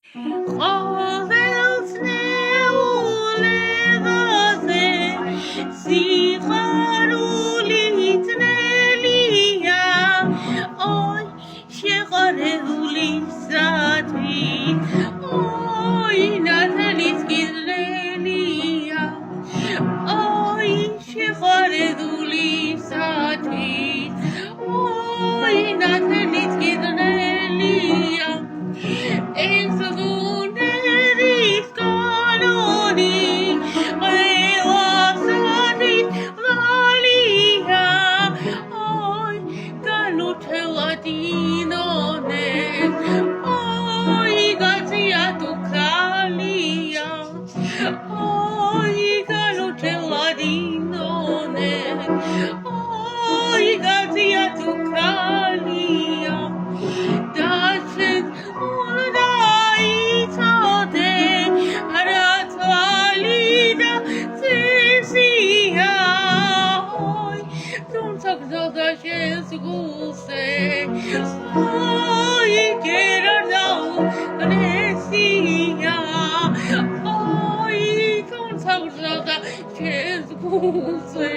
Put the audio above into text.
ყოველს ნეულებაზე სიხარული ძნელია ой შეყარებულისათვის ой ნათლის გიზრელია ой შეყარებულისათვის ой ნათლის გიზრელია ეს გუნერის კანონი ყველასათვის ვალია ой განუთელადინონეს ой გაცია თუ ქალია ой განუთელადინონეს ой გაცია თუ ქალია დაჩენ უნდა იცოდე რაც ვალიდა წესია ой თუმცა გზავდა შენს გულზე ой გერარდაუ ნესია ой თუმცა გზავდა შენს გულზე